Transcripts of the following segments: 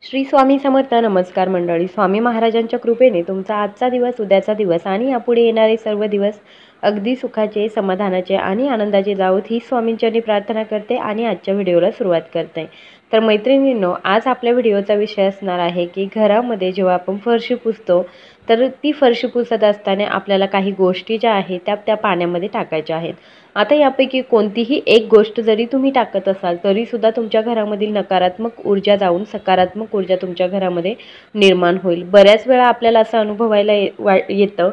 श्री स्वामी समर्थ. नमस्कार मंडळी. स्वामी महाराजांच्या कृपेने तुमचा आजचा दिवस, उद्याचा दिवस आणि यापुढे येणारे सर्व दिवस अगदी सुखाचे, समाधानाचे आणि आनंदाचे जावोत ही स्वामींचरणी प्रार्थना करते आणि आजच्या व्हिडिओला सुरुवात करते. तर मैत्रिणींनो, आज आपल्या व्हिडिओचा विषय असणार आहे की घरामध्ये जेव्हा आपण फरशी पुसतो तर ती फरशी पुसत असताना आपल्याला काही गोष्टी ज्या आहेत त्या पाण्यामध्ये टाकायच्या आहेत. आता यापैकी कोणतीही एक गोष्ट जरी तुम्ही टाकत असाल तरीसुद्धा तुमच्या घरामधील नकारात्मक ऊर्जा जाऊन सकारात्मक ऊर्जा तुमच्या घरामध्ये निर्माण होईल. बऱ्याच वेळा आपल्याला असं अनुभवायला येतं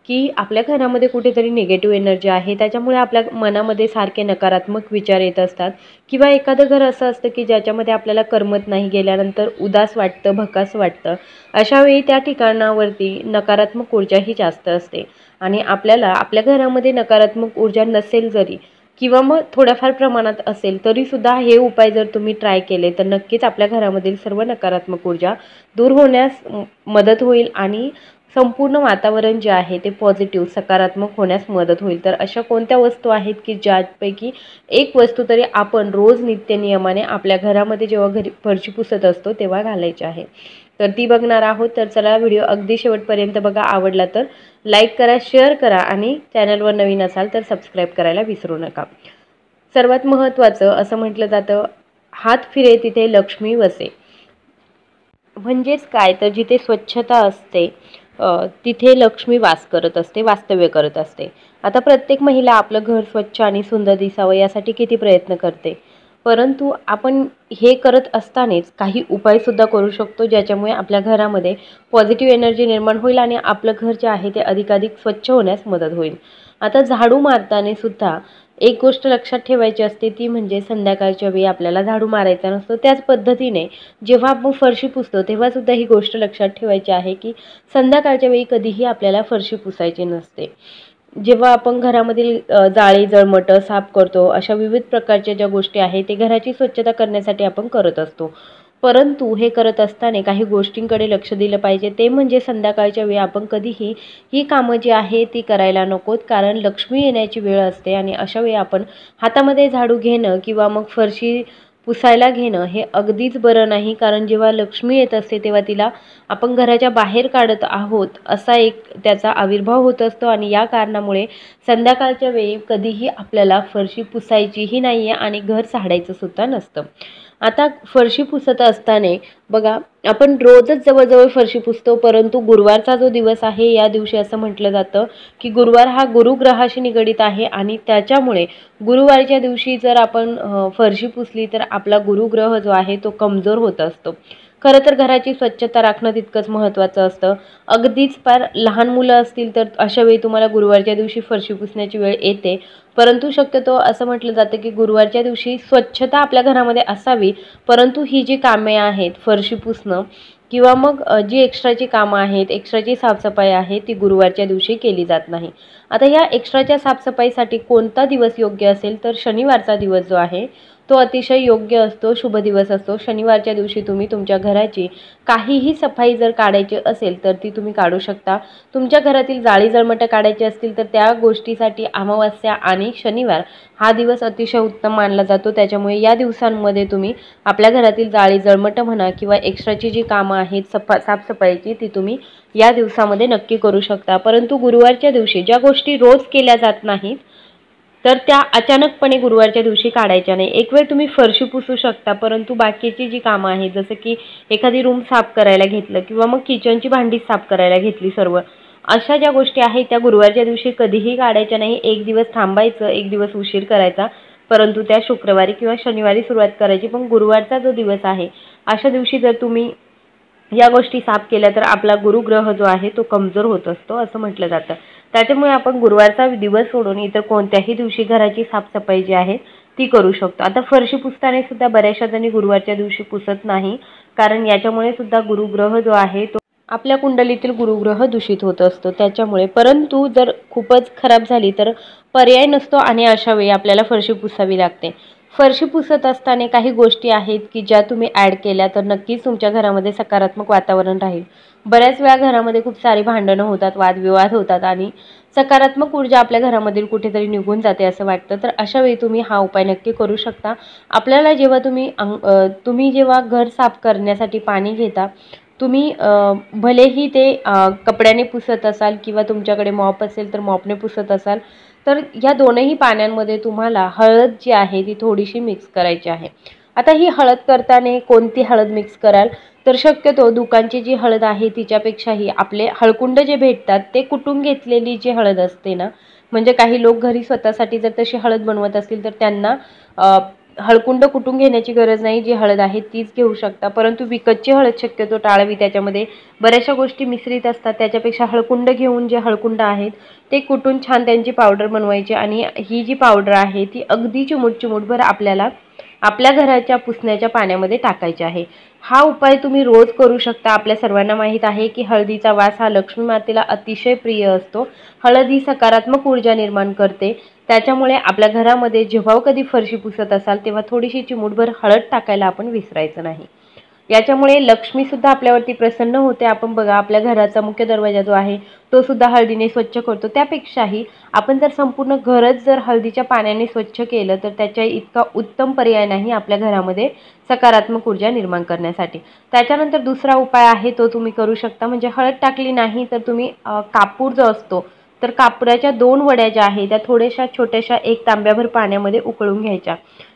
की आपल्या घरामध्ये कुठेतरी निगेटिव्ह एनर्जी आहे, त्याच्यामुळे आपल्या मनामध्ये सारखे नकारात्मक विचार येत असतात. किंवा एखादं घर असं असतं की ज्याच्यामध्ये आपल्याला करमत नाही, गेल्यानंतर उदास वाटतं, भकास वाटतं. अशावेळी त्या ठिकाणावरती नकारात्मक ऊर्जा ही जास्त असते आणि आपल्याला आपल्या घरामध्ये नकारात्मक ऊर्जा नसेल जरी किंवा मग थोड्याफार प्रमाणात असेल तरीसुद्धा हे उपाय जर तुम्ही ट्राय केले तर नक्कीच आपल्या घरामधील सर्व नकारात्मक ऊर्जा दूर होण्यास मदत होईल आणि संपूर्ण वातावरण जे आहे ते पॉझिटिव्ह, सकारात्मक होण्यास मदत होईल. तर अशा कोणत्या वस्तू आहेत की ज्यापैकी एक वस्तू तरी आपण रोज नित्यनियमाने आपल्या घरामध्ये जेव्हा घरी फरशी पुसत असतो तेव्हा घालायची आहे, तर ती बघणार आहोत. तर चला व्हिडिओ अगदी शेवटपर्यंत बघा. आवडला तर लाईक करा, शेअर करा आणि चॅनलवर नवीन असाल तर सबस्क्राईब करायला विसरू नका. सर्वात महत्त्वाचं असं म्हटलं जातं, हात फिरे तिथे लक्ष्मी वसे. म्हणजेच काय, तर जिथे स्वच्छता असते तिथे लक्ष्मी वास करत असते, वास्तव्य करत असते. आता प्रत्येक महिला आपलं घर स्वच्छ आणि सुंदर दिसावं यासाठी किती प्रयत्न करते, परंतु आपण हे करत असतानाच काही उपायसुद्धा करू शकतो ज्याच्यामुळे आपल्या घरामध्ये पॉझिटिव्ह एनर्जी निर्माण होईल आणि आपलं घर जे आहे ते अधिकाधिक स्वच्छ होण्यास मदत होईल. आता झाडू मारताना सुद्धा एक गोष्ट लक्षात ठेवायची असते, ती म्हणजे संध्याकाळच्या वेळी आपल्याला झाडू मारायचा नसतो. त्याच पद्धतीने जेव्हा आपण फरशी पुसतो तेव्हासुद्धा ही गोष्ट लक्षात ठेवायची आहे की संध्याकाळच्या वेळी कधीही आपल्याला फरशी पुसायची नसते. जेव्हा आपण घरामधील जाळी जळमटं साफ करतो, अशा विविध प्रकारच्या ज्या गोष्टी आहेत ते घराची स्वच्छता करण्यासाठी आपण करत असतो. परंतु हे करत असताना काही गोष्टींकडे लक्ष दिलं पाहिजे, ते म्हणजे संध्याकाळच्या वेळी आपण कधीही ही कामं जी आहे ती करायला नकोत, कारण लक्ष्मी येण्याची वेळ असते आणि अशा वेळी आपण हातामध्ये झाडू घेणं किंवा मग फरशी पुसायला घेणं हे अगदीच बरं नाही. कारण जेव्हा लक्ष्मी येत असते तेव्हा तिला आपण घराच्या बाहेर काढत आहोत असा एक त्याचा आविर्भाव होत असतो आणि या कारणामुळे संध्याकाळच्या वेळी कधीही आपल्याला फरशी पुसायचीही नाही आहे आणि घर झाडायचं सुद्धा नसतं. आता फरशी पुसत असताना बघा, आपण रोजच जवळजवळ फरशी पुसतो, परंतु गुरुवारचा जो दिवस आहे या दिवशी असं म्हटलं जातं की गुरुवार हा गुरुग्रहाशी निगडित आहे आणि त्याच्यामुळे गुरुवारच्या दिवशी जर आपण फरशी पुसली तर आपला गुरुग्रह जो आहे तो कमजोर होत असतो. खरं तर घराची स्वच्छता राखणं तितकंच महत्त्वाचं असतं. अगदीच फार लहान मुलं असतील तर अशा वेळी तुम्हाला गुरुवारच्या दिवशी फरशी पुसण्याची वेळ येते, परंतु शक्यतो असं म्हटलं जातं की गुरुवारच्या दिवशी स्वच्छता आपल्या घरामध्ये असावी, परंतु ही जी कामे आहेत फरशी पुसणं किंवा मग जी एक्स्ट्राची कामं आहेत, एक्स्ट्राची साफसफाई आहे ती गुरुवारच्या दिवशी केली जात नाही. आता या एक्स्ट्राच्या साफसफाईसाठी कोणता दिवस योग्य असेल तर शनिवारचा दिवस जो आहे तो अतिशय योग्य असतो, शुभ दिवस असतो. शनिवारच्या दिवशी तुम्ही तुमच्या घराची काहीही सफाई जर काढायची असेल तर ती तुम्ही काढू शकता. तुमच्या घरातील जाळी जळमटं काढायची असतील तर त्या गोष्टीसाठी अमावस्या आणि शनिवार हा दिवस अतिशय उत्तम मानला जातो. त्याच्यामुळे या दिवसांमध्ये तुम्ही आपल्या घरातील जाळी जळमटं म्हणा किंवा एक्स्ट्राची जी कामं आहेत साफसफाईची ती तुम्ही या दिवसामध्ये नक्की करू शकता. परंतु गुरुवारच्या दिवशी ज्या गोष्टी रोज केल्या जात नाहीत तर त्या अचानकपणे गुरुवारच्या दिवशी काढायच्या नाही. एक वेळ तुम्ही फरशी पुसू शकता, परंतु बाकीची जी कामं आहेत जसं की एखादी रूम साफ करायला घेतलं किंवा मग किचनची भांडी साफ करायला घेतली, सर्व अशा ज्या गोष्टी आहेत त्या गुरुवारच्या दिवशी कधीही काढायच्या नाही. एक दिवस थांबायचं, एक दिवस उशीर करायचा, परंतु त्या शुक्रवारी किंवा शनिवारी सुरुवात करायची. पण गुरुवारचा जो दिवस आहे अशा दिवशी जर तुम्ही या गोष्टी साफ केल्या तर आपला गुरुग्रह जो आहे तो कमजोर होत असतो असं म्हटलं जातं. त्याच्यामुळे आपण गुरुवारचा दिवस सोडून इतर कोणत्याही दिवशी घराची साफसफाई जी आहे ती करू शकतो. आता फरशी पुसताना सुद्धा बऱ्याचशा जणी गुरुवारच्या दिवशी पुसत नाही, कारण याच्यामुळे सुद्धा गुरुग्रह जो आहे तो आपल्या कुंडलीतील गुरुग्रह दूषित होत असतो त्याच्यामुळे. परंतु जर खूपच खराब झाली तर पर्याय नसतो आणि अशा वेळी आपल्याला फरशी पुसावी लागते. फरशी पुसत असताना काही गोष्टी आहेत की ज्या तुम्ही ॲड केल्या तर नक्कीच तुमच्या घरामध्ये सकारात्मक वातावरण राहील. बऱ्याच वेळा घरामध्ये खूप सारी भांडणं होतात, वादविवाद होतात आणि सकारात्मक ऊर्जा आपल्या घरामधील कुठेतरी निघून जाते असं वाटतं. तर अशा वेळी तुम्ही हा उपाय नक्की करू शकता. आपल्याला जेव्हा तुम्ही जेव्हा घर साफ करण्यासाठी पाणी घेता, तुम्ही भलेही ते कपड्याने पुसत असाल किंवा तुमच्याकडे मॉप असेल तर मॉपने पुसत असाल, तर या दोनही पाण्यांमध्ये तुम्हाला हळद जी आहे ती थोडीशी मिक्स करायची आहे. आता ही हळद करताना कोणती हळद मिक्स कराल, तर शक्यतो दुकानची जी हळद आहे तिच्यापेक्षाही आपले हळकुंड जे भेटतात ते कुटून घेतलेली जी हळद असते ना, म्हणजे काही लोक घरी स्वतःसाठी जर तशी हळद बनवत असतील तर त्यांना हळकुंड कुटून घेण्याची गरज नाही, जी हळद आहे तीच घेऊ शकता. परंतु विकतची हळद शक्यतो टाळावी, त्याच्यामध्ये बऱ्याचशा गोष्टी मिश्रित असतात. त्याच्यापेक्षा हळकुंड घेऊन जे हळकुंड आहेत ते कुटून छान त्यांची पावडर बनवायची आणि ही जी पावडर आहे ती अगदी चिमूटभर आपल्याला आपल्या घराच्या पुसण्याच्या पाण्यामध्ये टाकायची आहे. हा उपाय तुम्ही रोज करू शकता. आपल्या सर्वांना माहीत आहे की हळदीचा वास हा लक्ष्मी मातेला अतिशय प्रिय असतो. हळद ही सकारात्मक ऊर्जा निर्माण करते. त्याच्यामुळे आपल्या घरामध्ये जेव्हा कधी फरशी पुसत असाल तेव्हा थोडीशी चिमूटभर हळद टाकायला आपण विसरायचं नाही. याच्यामुळे लक्ष्मीसुद्धा आपल्यावरती प्रसन्न होते. आपण बघा, आपल्या घराचा मुख्य दरवाजा जो आहे तो सुद्धा हळदीने स्वच्छ करतो. त्यापेक्षाही आपण जर संपूर्ण घरच जर हळदीच्या पाण्याने स्वच्छ केलं तर त्याच्या इतका उत्तम पर्याय नाही आपल्या घरामध्ये सकारात्मक ऊर्जा निर्माण करण्यासाठी. त्याच्यानंतर दुसरा उपाय आहे तो तुम्ही करू शकता. म्हणजे हळद टाकली नाही तर तुम्ही कापूर जो असतो तर कापडाच्या 2 वड्या ज्या आहेत त्या थोड्याशा छोट्याशा 1 तांब्याभर पाण्यामध्ये उकळून घ्यायच्या.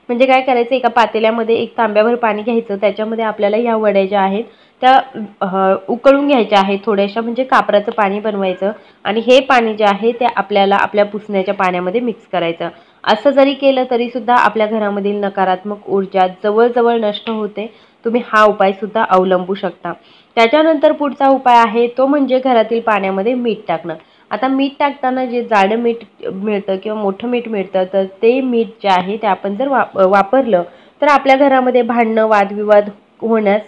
म्हणजे काय करायचं, एका पातेल्यामध्ये 1 तांब्याभर पाणी घ्यायचं, त्याच्यामध्ये आपल्याला ह्या वड्या ज्या आहेत त्या उकळून घ्यायच्या आहेत थोड्याशा, म्हणजे कापराचं पाणी बनवायचं आणि हे पाणी जे आहे ते आपल्याला आपल्या पुसण्याच्या पाण्यामध्ये मिक्स करायचं. असं जरी केलं तरीसुद्धा आपल्या घरामधील नकारात्मक ऊर्जा जवळजवळ नष्ट होते. तुम्ही हा उपायसुद्धा अवलंबू शकता. त्याच्यानंतर पुढचा उपाय आहे तो म्हणजे घरातील पाण्यामध्ये मीठ टाकणं. आता मीठ टाकताना जे जाडं मीठ मिळतं किंवा मोठं मीठ मिळतं, तर ते मीठ जे आहे ते आपण जर वापरलं तर आपल्या घरामध्ये भांडणं, वादविवाद होण्यास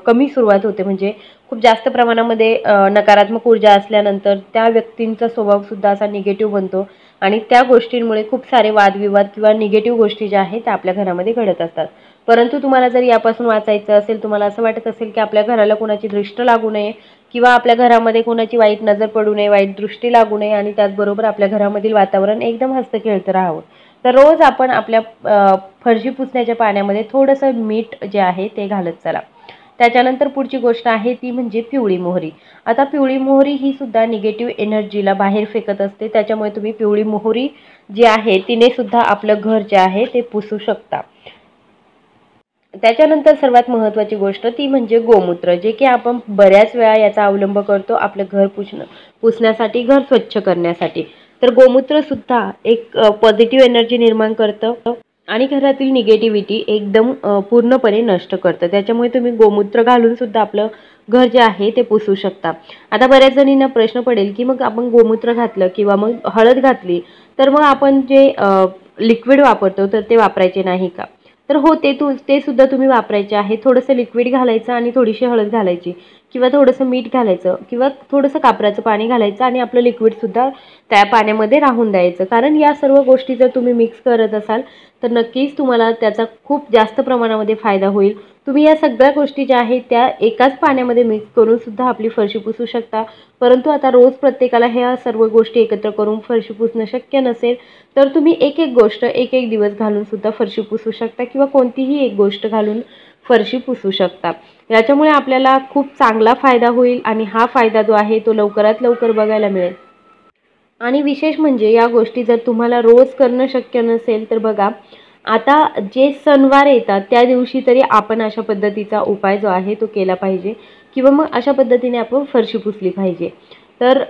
कमी सुरुवात होते. म्हणजे खूप जास्त प्रमाणामध्ये नकारात्मक ऊर्जा असल्यानंतर त्या व्यक्तींचा स्वभावसुद्धा असा निगेटिव्ह बनतो आणि त्या गोष्टींमुळे खूप सारे वादविवाद किंवा निगेटिव्ह गोष्टी ज्या आहेत त्या आपल्या घरामध्ये घडत असतात. परंतु तुम्हाला जर यापासून वाचायचं असेल, तुम्हाला असं वाटत असेल की आपल्या घराला कोणाची दृष्ट लागू नये किंवा आपल्या घरामध्ये कोणाची वाईट नजर पडू नये, वाईट दृष्टी लागू नये आणि त्याचबरोबर आपल्या घरामधील वातावरण एकदम हसतं-खेळतं राहावं, तर रोज आपण आपल्या फरशी पुसण्याच्या पाण्यामध्ये थोडंसं मीठ जे आहे ते घालत चला. त्याच्यानंतर पुढची गोष्ट आहे ती म्हणजे पिवळी मोहरी. आता पिवळी मोहरी ही सुद्धा निगेटिव्ह एनर्जीला बाहेर फेकत असते. त्याच्यामुळे तुम्ही पिवळी मोहरी जी आहे तिने सुद्धा आपलं घर जे आहे ते पुसू शकता. त्याच्यानंतर सर्वात महत्त्वाची गोष्ट ती म्हणजे गोमूत्र, जे की आपण बऱ्याच वेळा याचा अवलंब करतो आपलं घर पुसण्यासाठी, घर स्वच्छ करण्यासाठी. तर गोमूत्र सुद्धा एक पॉझिटिव्ह एनर्जी निर्माण करतं आणि घरातील निगेटिव्हिटी एकदम पूर्णपणे नष्ट करतं. त्याच्यामुळे तुम्ही गोमूत्र घालून सुद्धा आपलं घर जे आहे ते पुसू शकता. आता बऱ्याच जणींना प्रश्न पडेल की मग आपण गोमूत्र घातलं किंवा मग हळद घातली तर मग आपण जे लिक्विड वापरतो तर ते वापरायचे नाही का? तर हो, ते सुद्धा तुम्ही वापरायचे आहे. थोडंसं लिक्विड घालायचं आणि थोडीशी हळद घालायची किंवा थोडंसं मीठ घालायचं किंवा थोडंसं कापराचं पाणी घालायचं आणि आपलं लिक्विडसुद्धा त्या पाण्यामध्ये राहून द्यायचं. कारण या सर्व गोष्टी जर तुम्ही मिक्स करत असाल तर नक्कीच तुम्हाला त्याचा खूप जास्त प्रमाणामध्ये फायदा होईल. तुम्ही या सगळ्या गोष्टी ज्या आहेत त्या एकाच पाण्यामध्ये मिक्स करून सुद्धा आपली फरशी पुसू शकता. परंतु आता रोज प्रत्येकाला ह्या सर्व गोष्टी एकत्र करून फरशी पुसणं शक्य नसेल, तर तुम्ही एक गोष्ट एक दिवस घालून सुद्धा फरशी पुसू शकता किंवा कोणतीही एक गोष्ट घालून फरशी पुसू शकता. याच्यामुळे आपल्याला खूप चांगला फायदा होईल आणि हा फायदा जो आहे तो लवकरात लवकर बघायला मिळेल. आणि विशेष म्हणजे या गोष्टी जर तुम्हाला रोज करणं शक्य नसेल तर बघा, आता जे सणवार येतात त्या दिवशी तरी आपण अशा पद्धतीचा उपाय जो आहे तो केला पाहिजे किंवा मग अशा पद्धतीने आपण फरशी पुसली पाहिजे. तर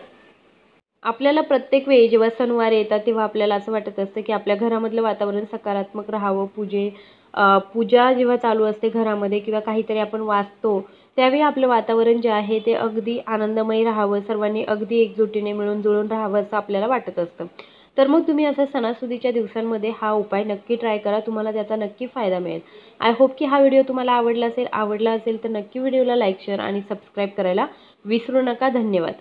आपल्याला प्रत्येक वेळी जेव्हा सणवार येतात तेव्हा आपल्याला असं वाटत असतं की आपल्या घरामधलं वातावरण सकारात्मक राहावं. पूजा जेव्हा चालू असते घरामध्ये किंवा काहीतरी आपण वाचतो त्यावेळी आपलं वातावरण जे आहे ते अगदी आनंदमय राहावं, सर्वांनी अगदी एकजुटीने मिळून जुळून राहावं असं आपल्याला वाटत असतं. तर मग तुम्ही असं सणासुदीच्या दिवसांमध्ये हा उपाय नक्की ट्राय करा. तुम्हाला त्याचा नक्की फायदा मिळेल. आय होप की हा व्हिडिओ तुम्हाला आवडला असेल तर नक्की व्हिडिओला लाईक, शेअर आणि सबस्क्राईब करायला विसरू नका. धन्यवाद.